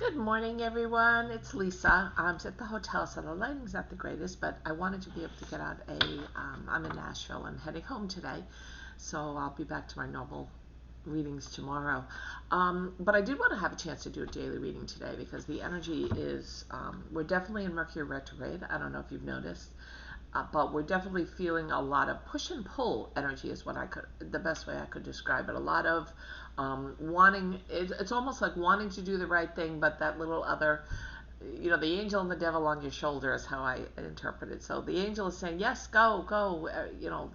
Good morning, everyone. It's Lisa. I'm at the hotel, so the lighting's not the greatest, but I wanted to be able to get out I'm in Nashville and heading home today, so I'll be back to my normal readings tomorrow. But I did want to have a chance to do a daily reading today because the energy is, we're definitely in Mercury retrograde. I don't know if you've noticed. But we're definitely feeling a lot of push and pull energy is the best way I could describe it. A lot of wanting, it's almost like wanting to do the right thing, but that little other, the angel and the devil on your shoulder is how I interpret it. So the angel is saying, yes, go,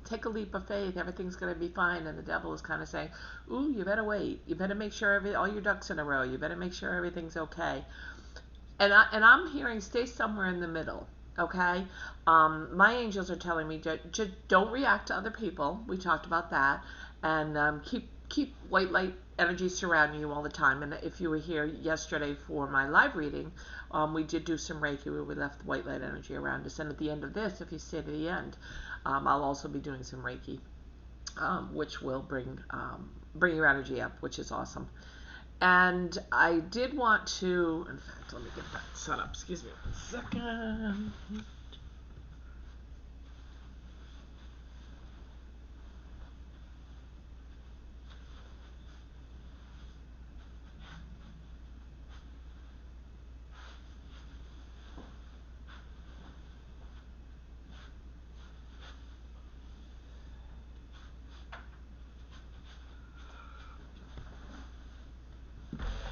take a leap of faith. Everything's going to be fine. And the devil is kind of saying, ooh, you better wait. You better make sure all your ducks in a row. You better make sure everything's okay. And I'm hearing stay somewhere in the middle. Okay, my angels are telling me just don't react to other people. We talked about that, and keep white light energy surrounding you all the time. And if you were here yesterday for my live reading, we did do some Reiki where we left white light energy around us. And at the end of this, if you stay to the end, I'll also be doing some Reiki, which will bring your energy up, which is awesome. And I did want to, in fact, let me get that set up. Excuse me 1 second.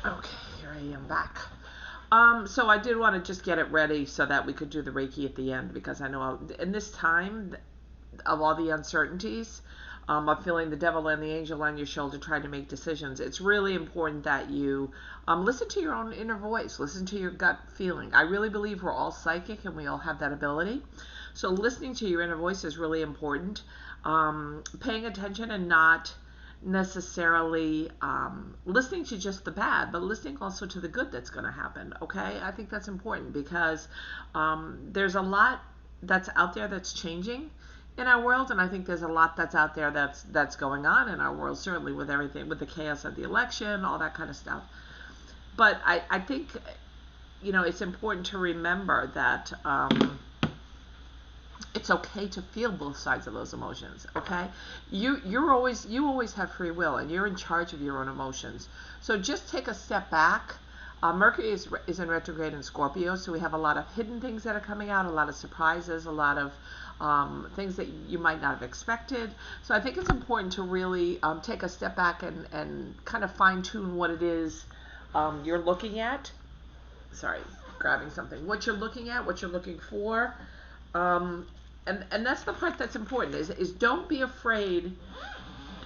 Okay, here I am back. So I did want to just get it ready so that we could do the Reiki at the end, because I know in this time of all the uncertainties, of feeling the devil and the angel on your shoulder trying to make decisions, it's really important that you listen to your own inner voice, listen to your gut feeling. I really believe we're all psychic and we all have that ability. So listening to your inner voice is really important. Paying attention and not necessarily listening to just the bad, but listening also to the good that's going to happen. Okay, I think that's important because there's a lot that's out there that's changing in our world, and I think there's a lot that's out there that's going on in our world, certainly with everything, with the chaos of the election, all that kind of stuff. But I think it's important to remember that it's okay to feel both sides of those emotions. Okay, you always have free will, and you're in charge of your own emotions. So just take a step back. Mercury is in retrograde in Scorpio, so we have a lot of hidden things that are coming out, a lot of surprises, a lot of things that you might not have expected. So I think it's important to really take a step back and kind of fine tune what it is you're looking at. Sorry, grabbing something. What you're looking at, what you're looking for. And that's the part that's important is don't be afraid.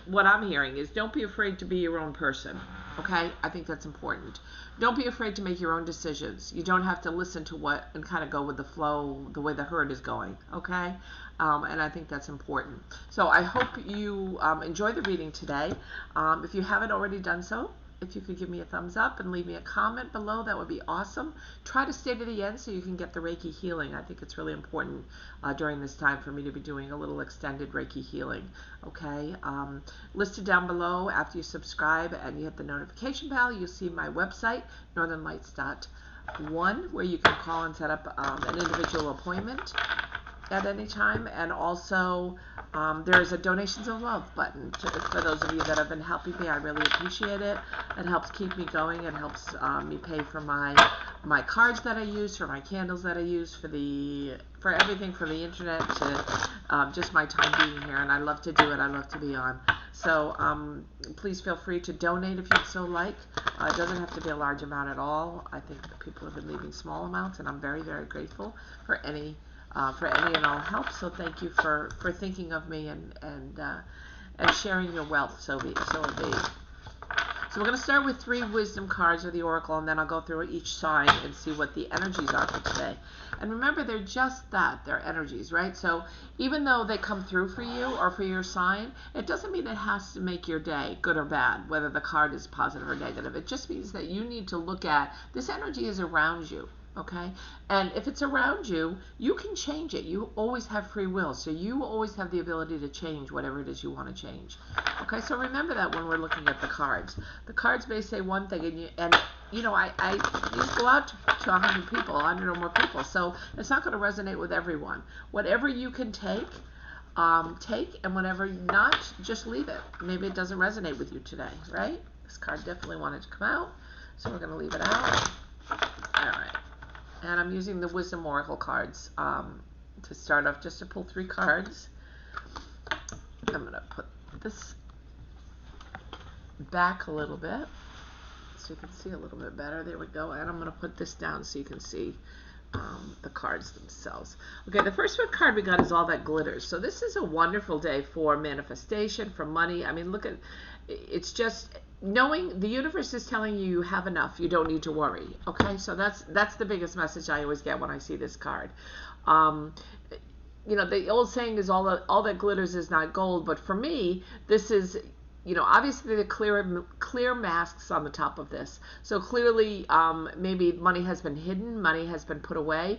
What I'm hearing is don't be afraid to be your own person. Okay, I think that's important. Don't be afraid to make your own decisions. You don't have to listen to what and kind of go with the flow, the way the herd is going. Okay, and I think that's important. So I hope you enjoy the reading today. If you haven't already done so, if you could give me a thumbs up and leave me a comment below, that would be awesome. Try to stay to the end so you can get the Reiki healing. I think it's really important during this time for me to be doing a little extended Reiki healing. Okay, listed down below after you subscribe and you hit the notification bell, you'll see my website, northernlights.one, where you can call and set up an individual appointment at any time. And also there's a donations of love button for those of you that have been helping me. I really appreciate it. It helps keep me going. It helps me pay for my cards that I use, for my candles that I use, for everything from the internet to just my time being here. And I love to do it. I love to be on. So please feel free to donate if you'd so like. It doesn't have to be a large amount at all. I think people have been leaving small amounts, and I'm very, very grateful for any and all help. So thank you for thinking of me and sharing your wealth. So be. So we're going to start with 3 wisdom cards of the oracle, and then I'll go through each sign and see what the energies are for today. And remember, they're just that. They're energies, right? So even though they come through for you or for your sign, it doesn't mean it has to make your day good or bad, whether the card is positive or negative. It just means that you need to look at this energy is around you. Okay? And if it's around you, you can change it. You always have free will. So you always have the ability to change whatever it is you want to change. Okay? So remember that when we're looking at the cards. The cards may say one thing, and you know, I you go out to 100 people, 100 or more people. So it's not going to resonate with everyone. Whatever you can take, and whatever not, just leave it. Maybe it doesn't resonate with you today, right? This card definitely wanted to come out, so we're going to leave it out. All right. And I'm using the Wisdom Oracle cards to start off, just to pull 3 cards. I'm going to put this back a little bit so you can see a little bit better. There we go. And I'm going to put this down so you can see the cards themselves. Okay, the first card we got is All That Glitters. So this is a wonderful day for manifestation, for money. I mean, look at, it's just knowing the universe is telling you you have enough. You don't need to worry. Okay, so that's the biggest message I always get when I see this card. You know, the old saying is all that glitters is not gold, but for me, this is, you know, obviously the clear masks on the top of this. So clearly, maybe money has been hidden, money has been put away,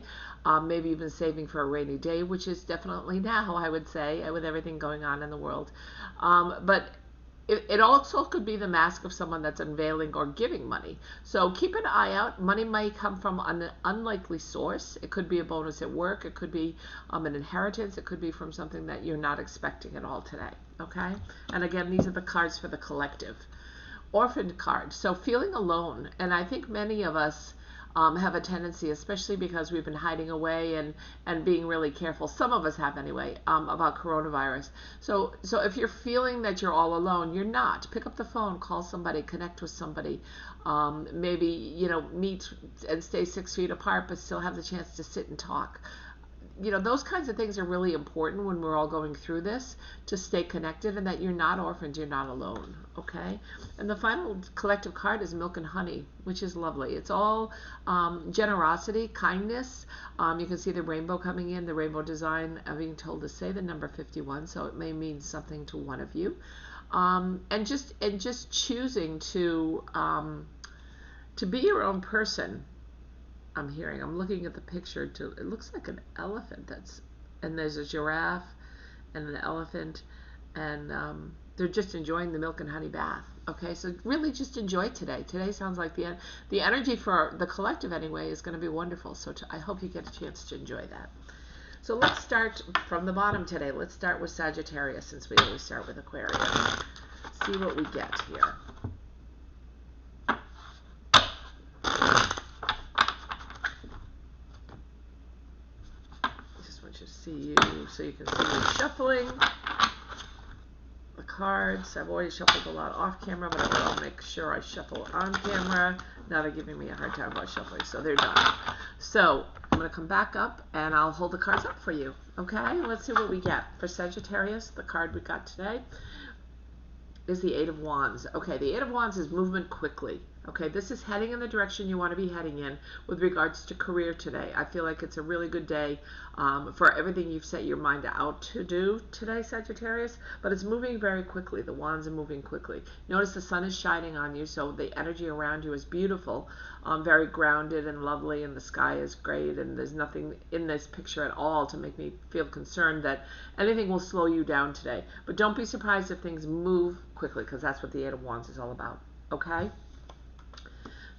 maybe even saving for a rainy day, which is definitely now, I would say, with everything going on in the world. But it also could be the mask of someone that's unveiling or giving money. So keep an eye out. Money might come from an unlikely source. It could be a bonus at work. It could be an inheritance. It could be from something that you're not expecting at all today. Okay? And again, these are the cards for the collective. Orphaned card. So feeling alone. And I think many of us have a tendency, especially because we've been hiding away and being really careful. Some of us have anyway, about coronavirus. So if you're feeling that you're all alone, you're not. Pick up the phone, call somebody, connect with somebody. Maybe, you know, meet and stay 6 feet apart, but still have the chance to sit and talk. You know, those kinds of things are really important when we're all going through this, to stay connected, and that you're not orphaned, you're not alone, okay? And the final collective card is Milk and Honey, which is lovely. It's all generosity, kindness. You can see the rainbow coming in, the rainbow design. I'm being told to say the number 51, so it may mean something to one of you. And just choosing to be your own person. I'm looking at the picture too. It looks like an elephant and there's a giraffe and an elephant, and they're just enjoying the milk and honey bath. Okay, so really just enjoy today. Today sounds like the energy for the collective anyway is going to be wonderful. So I hope you get a chance to enjoy that. So let's start from the bottom today. Let's start with Sagittarius, since we always start with Aquarius. See what we get here. See you, so you can see me shuffling the cards. I've already shuffled a lot off camera, but I'll make sure I shuffle on camera. Now they're giving me a hard time about shuffling, so they're done. So I'm going to come back up and I'll hold the cards up for you. Okay, let's see what we get. For Sagittarius, the card we got today is the Eight of Wands. Okay, the Eight of Wands is movement quickly. Okay, this is heading in the direction you want to be heading in with regards to career today. I feel like it's a really good day for everything you've set your mind out to do today, Sagittarius, but it's moving very quickly. The wands are moving quickly. Notice the sun is shining on you, so the energy around you is beautiful, very grounded and lovely, and the sky is great, and there's nothing in this picture at all to make me feel concerned that anything will slow you down today. But don't be surprised if things move quickly, because that's what the Eight of Wands is all about. Okay?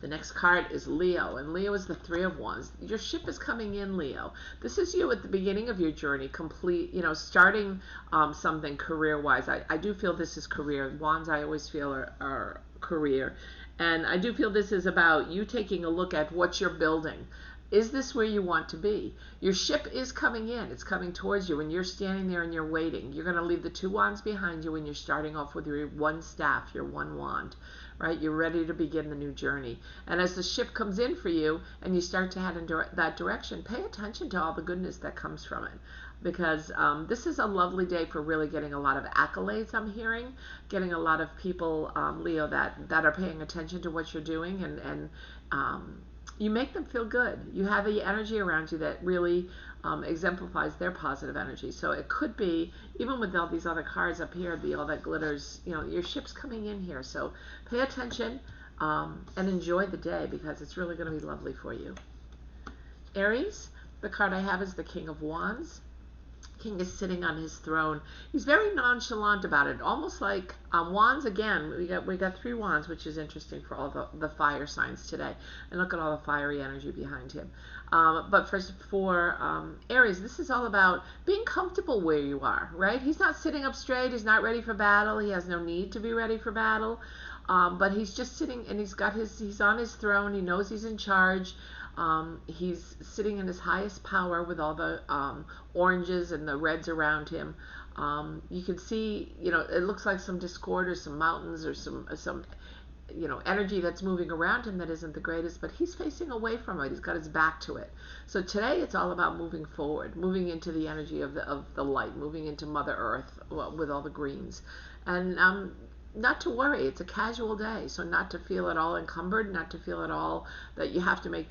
The next card is Leo, and Leo is the Three of Wands. Your ship is coming in, Leo. This is you at the beginning of your journey, starting something career-wise. I do feel this is career. Wands, I always feel, are career. And I do feel this is about you taking a look at what you're building. Is this where you want to be? Your ship is coming in. It's coming towards you, and you're standing there and you're waiting. You're going to leave the 2 wands behind you, and you're starting off with your 1 staff, your 1 wand. Right? You're ready to begin the new journey. And as the ship comes in for you and you start to head in that direction, pay attention to all the goodness that comes from it. Because this is a lovely day for really getting a lot of accolades, I'm hearing. Getting a lot of people, Leo, that are paying attention to what you're doing, and you make them feel good. You have the energy around you that really exemplifies their positive energy. So it could be, even with all these other cards up here, All That Glitters, your ship's coming in here. So pay attention and enjoy the day, because it's really going to be lovely for you. Aries, the card I have is the King of Wands. King is sitting on his throne. He's very nonchalant about it, almost like wands. Again, we got 3 wands, which is interesting for all the fire signs today. And look at all the fiery energy behind him. But for Aries, this is all about being comfortable where you are, right? He's not sitting up straight. He's not ready for battle. He has no need to be ready for battle. But he's just sitting, and he's on his throne. He knows he's in charge. He's sitting in his highest power with all the oranges and the reds around him. You can see, it looks like some discord or some mountains or some energy that's moving around him that isn't the greatest, but he's facing away from it. He's got his back to it. So today it's all about moving forward, moving into the energy of the light, moving into Mother Earth with all the greens. And not to worry, it's a casual day, so not to feel at all encumbered, not to feel at all that you have to make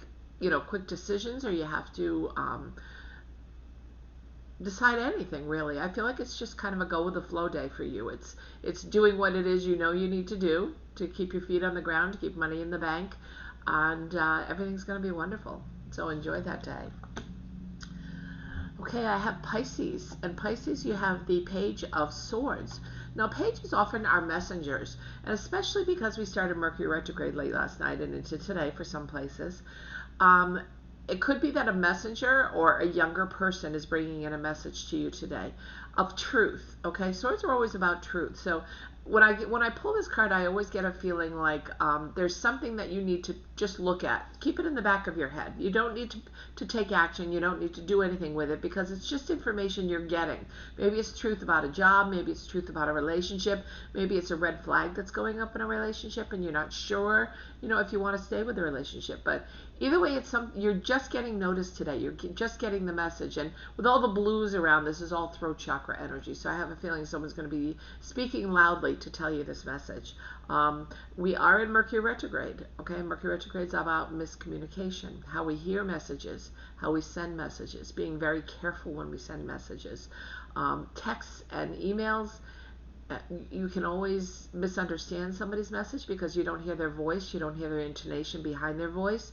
quick decisions, or you have to decide anything, really. I feel like it's just kind of a go with the flow day for you. It's doing what it is you need to do to keep your feet on the ground, to keep money in the bank, and everything's going to be wonderful. So enjoy that day. Okay, I have Pisces, and Pisces, you have the Page of Swords. Now, pages often are messengers, and especially because we started Mercury retrograde late last night and into today for some places. It could be that a messenger or a younger person is bringing in a message to you today of truth. Okay, swords are always about truth. So when I pull this card, I always get a feeling like there's something that you need to just look at. Keep it in the back of your head. You don't need to take action. You don't need to do anything with it, because it's just information you're getting. Maybe it's truth about a job. Maybe it's truth about a relationship. Maybe it's a red flag that's going up in a relationship and you're not sure, if you want to stay with the relationship. But either way, you're just getting noticed today. You're just getting the message. And with all the blues around, this is all throat chakra energy. So I have a feeling someone's going to be speaking loudly to tell you this message. We are in Mercury retrograde. Okay, Mercury retrograde is about miscommunication, how we hear messages, how we send messages, being very careful when we send messages. Texts and emails, you can always misunderstand somebody's message because you don't hear their voice, you don't hear their intonation behind their voice.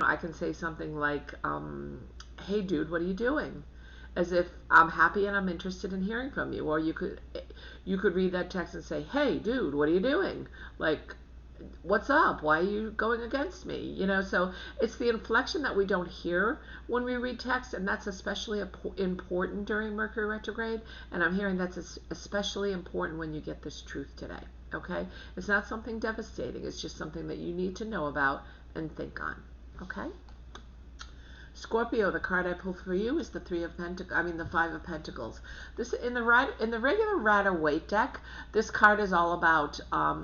I can say something like, hey dude, what are you doing? As if I'm happy and I'm interested in hearing from you. Or you could read that text and say, hey dude, what are you doing? Like, what's up? Why are you going against me? So it's the inflection that we don't hear when we read text, and that's especially important during Mercury retrograde. And I'm hearing that's especially important when you get this truth today. Okay, it's not something devastating. It's just something that you need to know about and think on. Okay. Scorpio, the card I pulled for you is the the Five of Pentacles. This in the regular Rider-Waite deck, this card is all about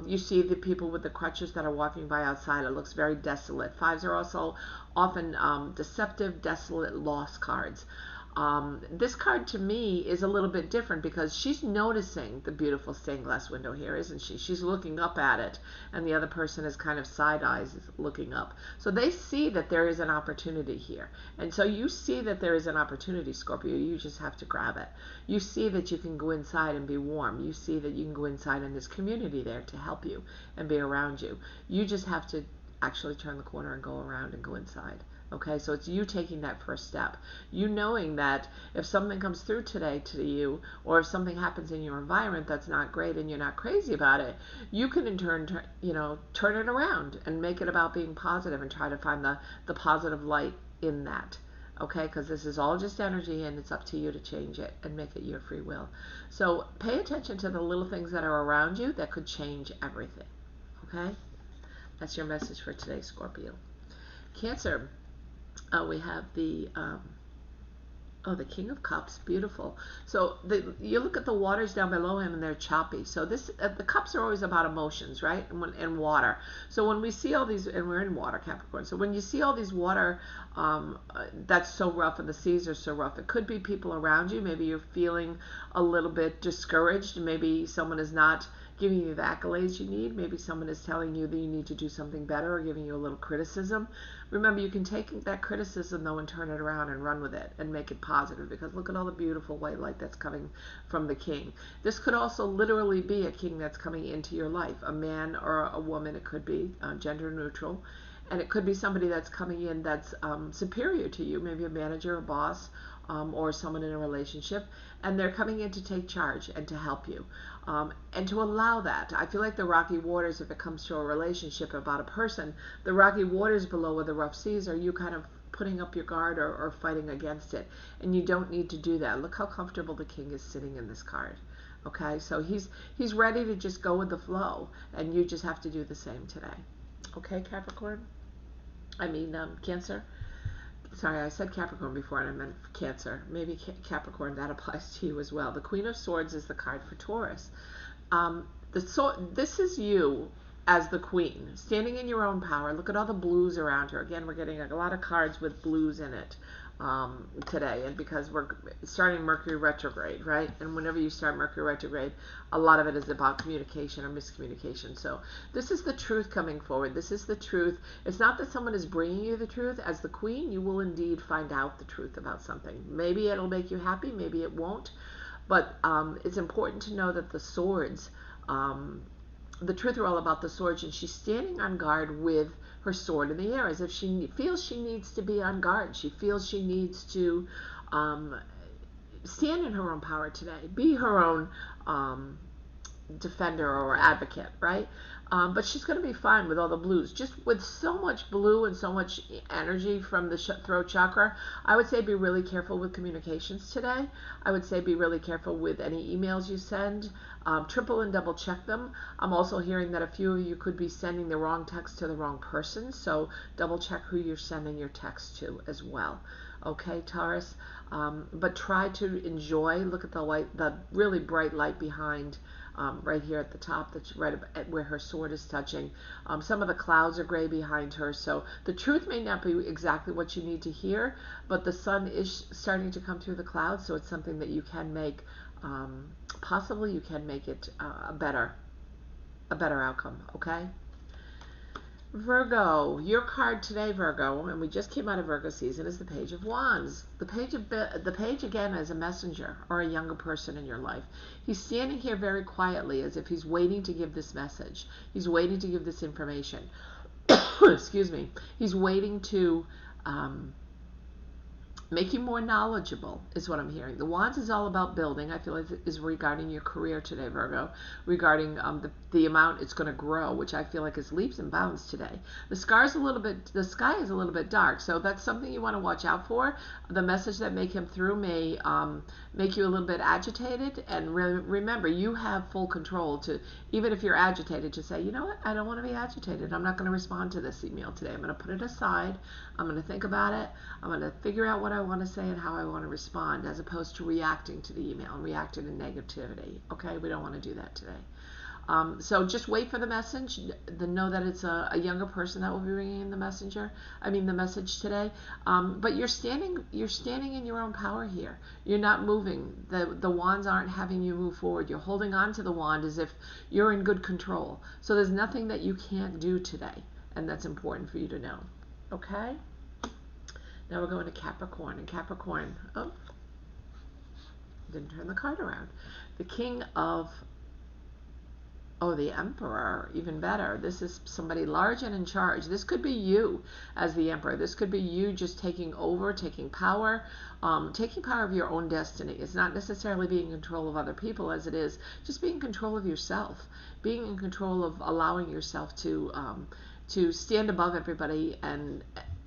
you see the people with the crutches that are walking by outside. It looks very desolate. Fives are also often deceptive, desolate, lost cards. This card to me is a little bit different because she's noticing the beautiful stained glass window here, isn't she? She's looking up at it, and the other person is kind of side eyes looking up. So they see that there is an opportunity here. And so you see that there is an opportunity, Scorpio. You just have to grab it. You see that you can go inside and be warm. You see that you can go inside and there's community there to help you and be around you. You just have to actually turn the corner and go around and go inside. Okay, so it's you taking that first step. You knowing that if something comes through today to you, or if something happens in your environment that's not great and you're not crazy about it, you can in turn, turn it around and make it about being positive and try to find the positive light in that. Okay, because this is all just energy and it's up to you to change it and make it your free will. So pay attention to the little things that are around you that could change everything. Okay, that's your message for today, Scorpio. Cancer. We have the King of Cups, beautiful. So you look at the waters down below him and they're choppy. So the cups are always about emotions, right? And water. So when we see all these, and we're in water, Capricorn. So when you see all these water that's so rough and the seas are so rough, it could be people around you. Maybe you're feeling a little bit discouraged. Maybe someone is not giving you the accolades you need. Maybe someone is telling you that you need to do something better or giving you a little criticism. Remember, you can take that criticism, though, and turn it around and run with it and make it positive, because look at all the beautiful white light that's coming from the king. This could also literally be a king that's coming into your life, a man or a woman. It could be gender neutral. And it could be somebody that's coming in that's superior to you, maybe a manager, a boss, or someone in a relationship, and they're coming in to take charge and to help you, and to allow that. I feel like the rocky waters, if it comes to a relationship about a person, the rocky waters below where the rough seas are you kind of putting up your guard or fighting against it, and you don't need to do that. Look how comfortable the king is sitting in this card. Okay, so he's ready to just go with the flow, and you just have to do the same today. Okay, Capricorn? Cancer. Sorry, I said Capricorn before and I meant Cancer. Maybe Capricorn, that applies to you as well. The Queen of Swords is the card for Taurus. This is you as the queen, standing in your own power. Look at all the blues around her. Again, we're getting a lot of cards with blues in it today, and because we're starting Mercury retrograde, right? And whenever you start Mercury retrograde, a lot of it is about communication or miscommunication. So this is the truth coming forward. This is the truth. It's not that someone is bringing you the truth. As the queen, you will indeed find out the truth about something. Maybe it'll make you happy, maybe it won't, but it's important to know that the swords, the truth are all about the swords, and she's standing on guard with her sword in the air, as if she feels she needs to be on guard. She feels she needs to stand in her own power today, be her own defender or advocate, right? But she's going to be fine with all the blues. Just with so much blue and so much energy from the throat chakra, I would say be really careful with communications today. I would say be really careful with any emails you send. Triple and double check them. I'm also hearing that a few of you could be sending the wrong text to the wrong person, so double check who you're sending your text to as well. Okay, Taurus? But try to enjoy. Look at the really bright light behind right here at the top, that's right at where her sword is touching. Some of the clouds are gray behind her, so the truth may not be exactly what you need to hear, but the sun is starting to come through the clouds, so it's something that you can make, possibly you can make it a better outcome, okay? Virgo, your card today, Virgo, and we just came out of Virgo season, is the Page of Wands. The page again is a messenger or a younger person in your life. He's standing here very quietly, as if he's waiting to give this message. He's waiting to give this information. Excuse me. He's waiting to make you more knowledgeable, is what I'm hearing. The Wands is all about building. I feel like it is regarding your career today, Virgo, regarding the amount it's going to grow, which I feel like is leaps and bounds today. The sky is a little bit dark, so that's something you want to watch out for. The message that may come through may make you a little bit agitated, and remember, you have full control to, even if you're agitated, to say, you know what, I don't want to be agitated. I'm not going to respond to this email today. I'm going to put it aside. I'm going to think about it. I'm going to figure out what I want to say and how I want to respond, as opposed to reacting to the email and reacting to negativity. Okay, we don't want to do that today. So just wait for the message. Know that it's a younger person that will be bringing in the message today. But you're standing in your own power here. You're not moving. The wands aren't having you move forward. You're holding on to the wand as if you're in good control. So there's nothing that you can't do today, and that's important for you to know. Okay? Now we're going to Capricorn, and Capricorn, oh, didn't turn the card around. The King of, the Emperor, even better. This is somebody large and in charge. This could be you as the Emperor. This could be you just taking over, taking power of your own destiny. It's not necessarily being in control of other people, as it is just being in control of yourself, being in control of allowing yourself to stand above everybody. And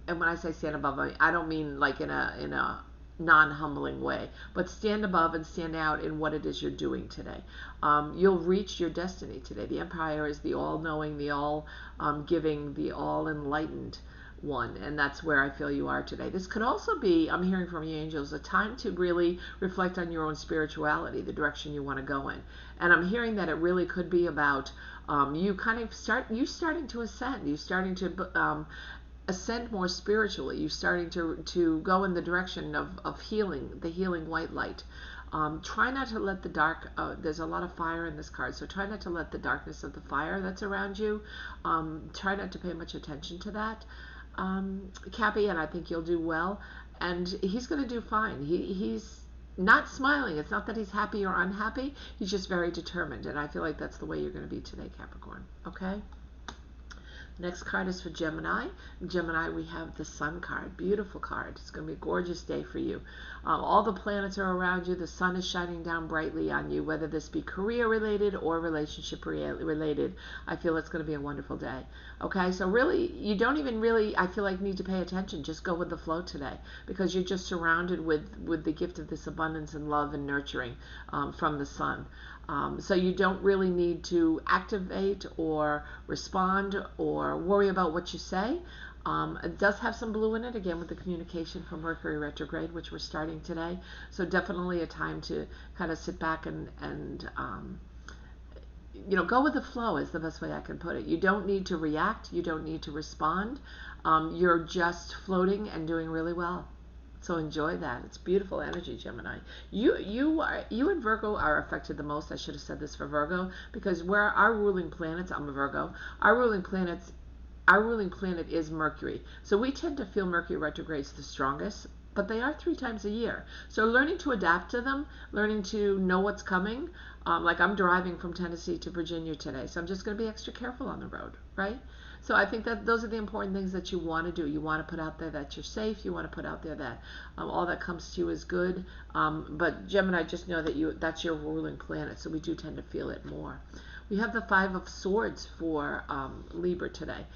when I say stand above, I don't mean like in a non-humbling way, but stand above and stand out in what it is you're doing today. You'll reach your destiny today. The Empire is the all-knowing, the all-giving, the all-enlightened one, and that's where I feel you are today. This could also be, I'm hearing from the angels, a time to really reflect on your own spirituality, the direction you want to go in. And I'm hearing that it really could be about you starting to ascend, you starting to ascend more spiritually. You're starting to go in the direction of healing, the healing white light. Try not to let the dark, there's a lot of fire in this card, so try not to let the darkness of the fire that's around you, try not to pay much attention to that, Cappy, and I think you'll do well. And he's going to do fine. He's not smiling. It's not that he's happy or unhappy. He's just very determined, and I feel like that's the way you're going to be today, Capricorn. Okay? Next card is for Gemini. Gemini, we have the Sun card. Beautiful card. It's going to be a gorgeous day for you. All the planets are around you. The sun is shining down brightly on you, whether this be career related or relationship related. I feel it's going to be a wonderful day. Okay, so really, you don't even really, I feel like, need to pay attention. Just go with the flow today, because you're just surrounded with the gift of this abundance and love and nurturing from the sun. So you don't really need to activate or respond or worry about what you say. It does have some blue in it, again, with the communication from Mercury retrograde, which we're starting today. So definitely a time to kind of sit back and you know, go with the flow is the best way I can put it. You don't need to react. You don't need to respond. You're just floating and doing really well. So enjoy that. It's beautiful energy, Gemini. You and Virgo are affected the most. I should have said this for Virgo, because where our ruling planets, I'm a Virgo, our ruling planet is Mercury. So we tend to feel Mercury retrogrades the strongest, but they are 3 times a year. So learning to adapt to them, learning to know what's coming. Like I'm driving from Tennessee to Virginia today, so I'm just going to be extra careful on the road, right? So I think that those are the important things that you want to do. You want to put out there that you're safe. You want to put out there that all that comes to you is good. But Gemini, just know that that's your ruling planet, so we do tend to feel it more. We have the 5 of Swords for Libra today.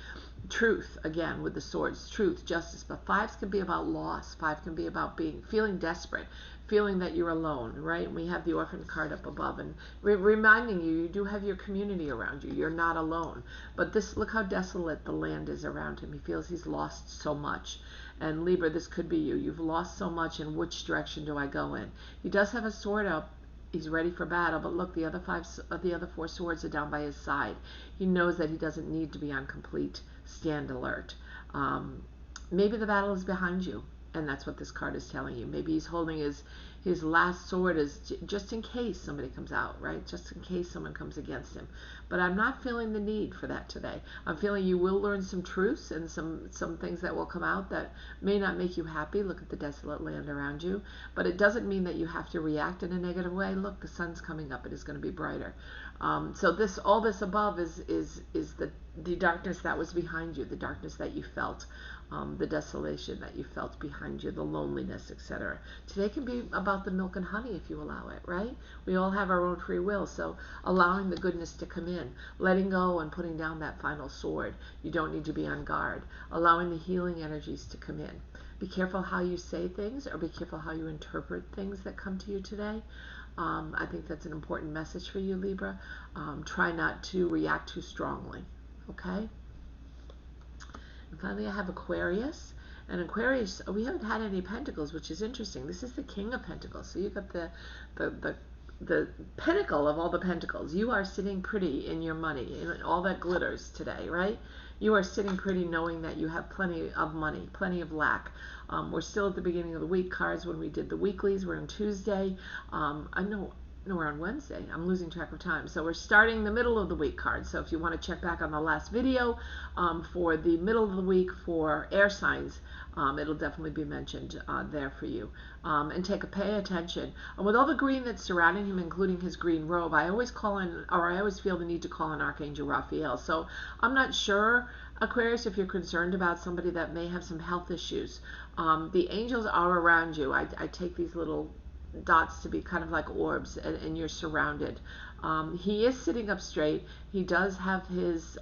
Truth, again, with the swords. Truth, justice. But 5s can be about loss. 5 can be about feeling desperate, feeling that you're alone, right? And we have the Orphan card up above, and reminding you, you do have your community around you. You're not alone. But look how desolate the land is around him. He feels he's lost so much. And Libra, this could be you. You've lost so much, and which direction do I go in? He does have a sword up. He's ready for battle, but look, the other 4 swords are down by his side. He knows that he doesn't need to be on complete stand alert. Maybe the battle is behind you, and that's what this card is telling you. Maybe he's holding his last sword just in case somebody comes out, right? Just in case someone comes against him. But I'm not feeling the need for that today. I'm feeling you will learn some truths and some things that will come out that may not make you happy. Look at the desolate land around you. But it doesn't mean that you have to react in a negative way. Look, the sun's coming up. It is going to be brighter. So all this above is the darkness that was behind you, the darkness that you felt. The desolation that you felt behind you, the loneliness, etc. Today can be about the milk and honey if you allow it, right? We all have our own free will, so allowing the goodness to come in, letting go and putting down that final sword. You don't need to be on guard. Allowing the healing energies to come in. Be careful how you say things, or be careful how you interpret things that come to you today. I think that's an important message for you, Libra. Try not to react too strongly, okay? And finally, I have Aquarius. And Aquarius, we haven't had any pentacles, which is interesting. This is the King of Pentacles. So you've got the pinnacle of all the pentacles. You are sitting pretty in your money, and all that glitters today, right? You are sitting pretty knowing that you have plenty of money, plenty of lack. We're still at the beginning of the week cards when we did the weeklies. We're on Tuesday. No, we're on Wednesday. I'm losing track of time. So we're starting the middle of the week cards. So if you want to check back on the last video for the middle of the week for air signs, it'll definitely be mentioned there for you. And pay attention. And with all the green that's surrounding him, including his green robe, I always feel the need to call on Archangel Raphael. So I'm not sure, Aquarius, if you're concerned about somebody that may have some health issues. The angels are around you. I take these little dots to be kind of like orbs, and you're surrounded. He is sitting up straight. He does have his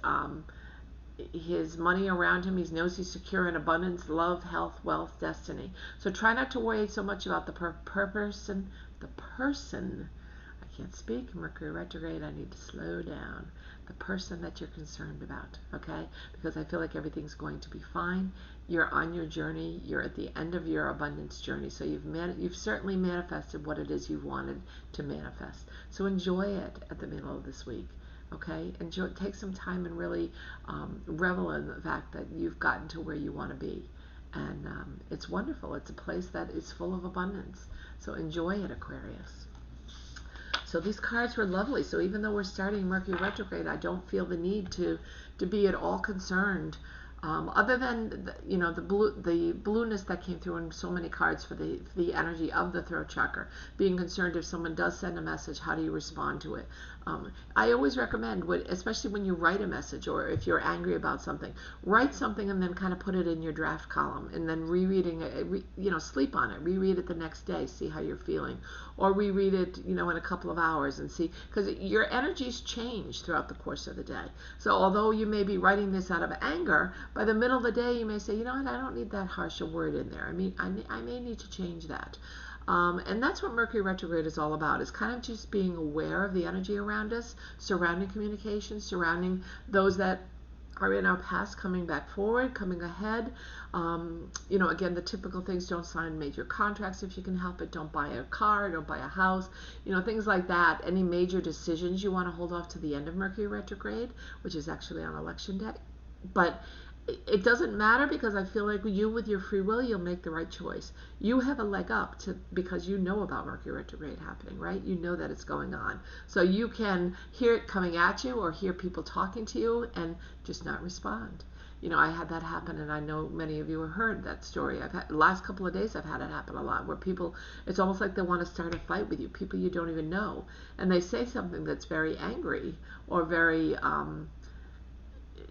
money around him. He knows he's secure in abundance, love, health, wealth, destiny. So try not to worry so much about the person. I can't speak. Mercury retrograde. I need to slow down. The person that you're concerned about, okay? Because I feel like everything's going to be fine. You're on your journey. You're at the end of your abundance journey. So you've certainly manifested what it is you've wanted to manifest. So enjoy it at the middle of this week, okay? Take some time and really revel in the fact that you've gotten to where you want to be. And it's wonderful. It's a place that is full of abundance. So enjoy it, Aquarius. So these cards were lovely. So even though we're starting Mercury retrograde, I don't feel the need to be at all concerned. Other than the blueness that came through in so many cards for the energy of the throat chakra, being concerned if someone does send a message, how do you respond to it? I always recommend, especially when you write a message or if you're angry about something, write something and then kind of put it in your draft column, and then rereading it, sleep on it, reread it the next day, see how you're feeling, or reread it, in a couple of hours and see, because your energies change throughout the course of the day. So although you may be writing this out of anger, by the middle of the day you may say, you know what, I don't need that harsh a word in there. I may need to change that. And that's what Mercury retrograde is all about, is kind of just being aware of the energy around us, surrounding communication, surrounding those that are in our past, coming back forward, coming ahead. Again, the typical things: don't sign major contracts if you can help it, don't buy a car, don't buy a house, things like that. Any major decisions you want to hold off to the end of Mercury retrograde, which is actually on election day. But it doesn't matter, because I feel like you, with your free will, you'll make the right choice. You have a leg up because you know about Mercury retrograde happening, right? You know that it's going on. So you can hear it coming at you or hear people talking to you and just not respond. I had that happen, and I know many of you have heard that story. Last couple of days I've had it happen a lot, where people, it's almost like they want to start a fight with you, people you don't even know, and they say something that's very angry or very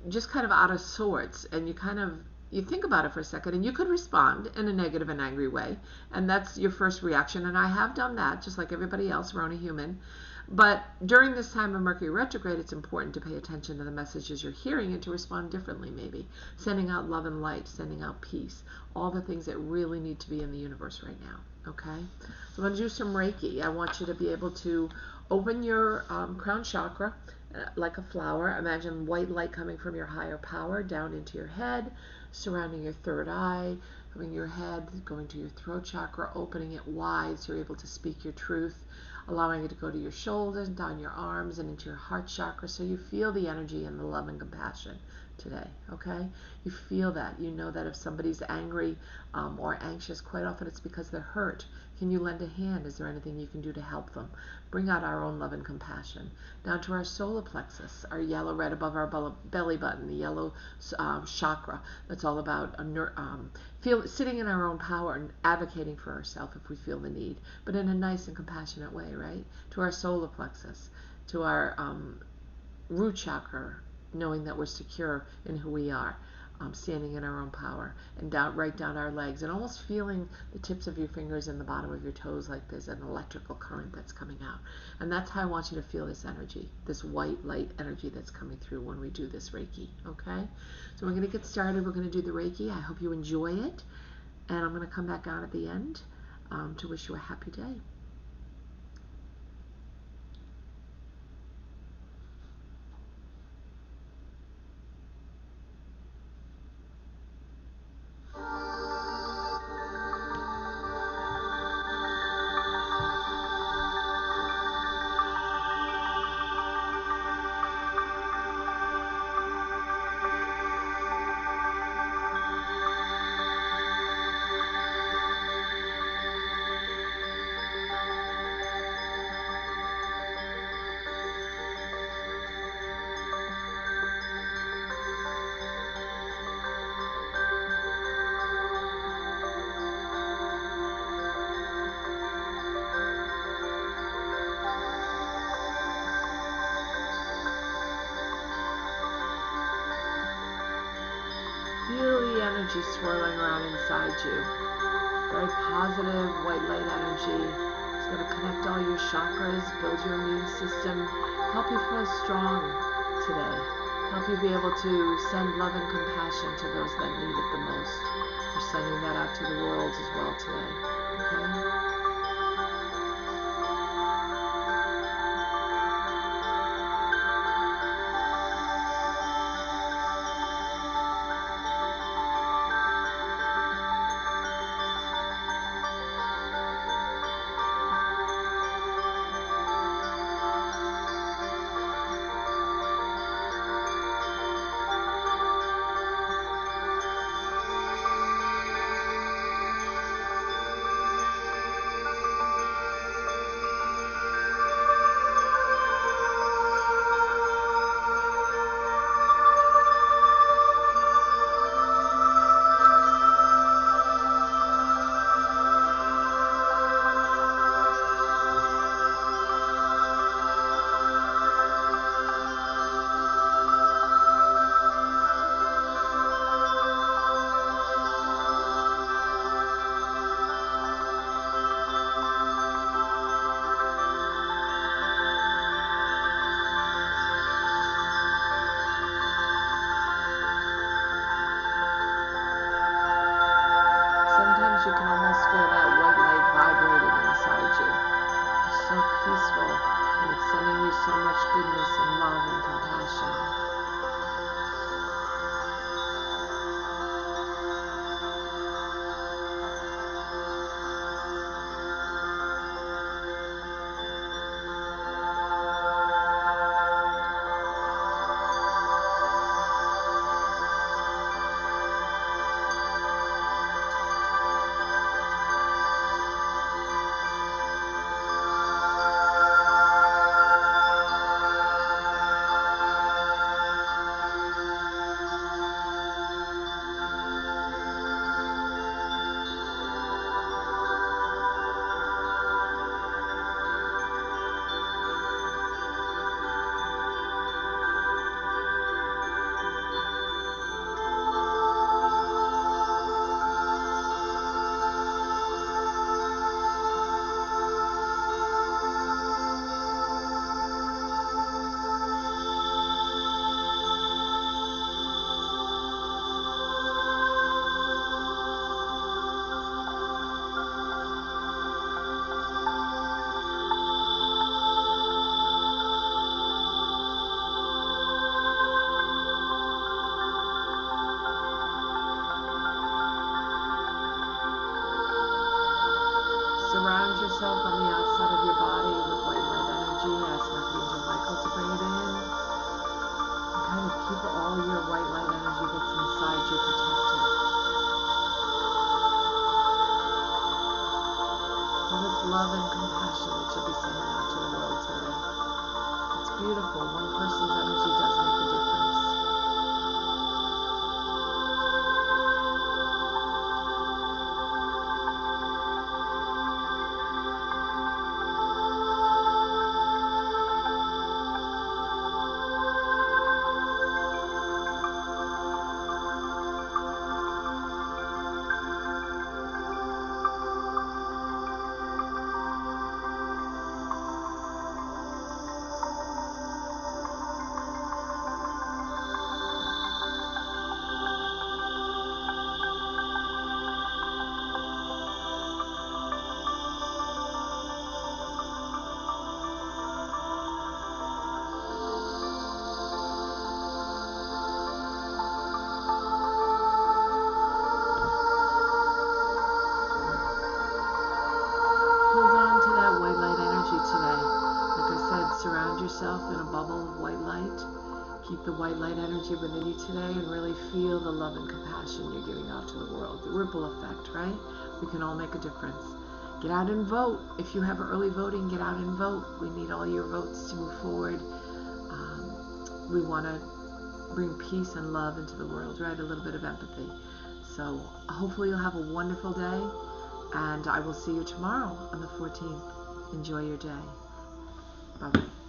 just kind of out of sorts, and you think about it for a second, and you could respond in a negative and angry way, and that's your first reaction. And I have done that, just like everybody else. We're only human. But during this time of Mercury retrograde, it's important to pay attention to the messages you're hearing and to respond differently, maybe sending out love and light, sending out peace, all the things that really need to be in the universe right now. Okay, so I'm going to do some Reiki. I want you to be able to open your crown chakra like a flower. Imagine white light coming from your higher power down into your head, surrounding your third eye, coming your head, going to your throat chakra, opening it wide so you're able to speak your truth, allowing it to go to your shoulders, down your arms, and into your heart chakra, so you feel the energy and the love and compassion today. Okay, you feel that. You know that if somebody's angry or anxious, quite often it's because they're hurt. Can you lend a hand? Is there anything you can do to help them? Bring out our own love and compassion. Down to our solar plexus, our yellow red above our belly button, the yellow chakra. That's all about sitting in our own power and advocating for ourselves if we feel the need, but in a nice and compassionate way, right? To our solar plexus, to our root chakra, knowing that we're secure in who we are. Standing in our own power, and right down our legs, and almost feeling the tips of your fingers and the bottom of your toes like there's an electrical current that's coming out. And that's how I want you to feel this energy, this white light energy that's coming through when we do this Reiki. Okay, so we're going to get started. We're going to do the Reiki. I hope you enjoy it, and I'm going to come back on at the end to wish you a happy day. Feel the energy swirling around inside you. Very positive white light energy. It's going to connect all your chakras, build your immune system, help you feel strong today. Help you be able to send love and compassion to those that need it the most. We're sending that out to the world as well today. Okay? you can almost feel that white light vibrating inside you. It's so peaceful, and it's sending you so much goodness and love and compassion. Surround yourself on the outside of your body with white light energy. Ask Archangel Michael to bring it in. And kind of keep all your white light energy that's inside you protected. All this love and compassion that you'll be sending out to the world today. It's beautiful. One person's energy does make a difference. Surround yourself in a bubble of white light. Keep the white light energy within you today and really feel the love and compassion you're giving out to the world. The ripple effect, right? We can all make a difference. Get out and vote. If you have early voting, get out and vote. We need all your votes to move forward. We want to bring peace and love into the world, right? A little bit of empathy. So hopefully you'll have a wonderful day, and I will see you tomorrow on the 14th. Enjoy your day. Bye-bye.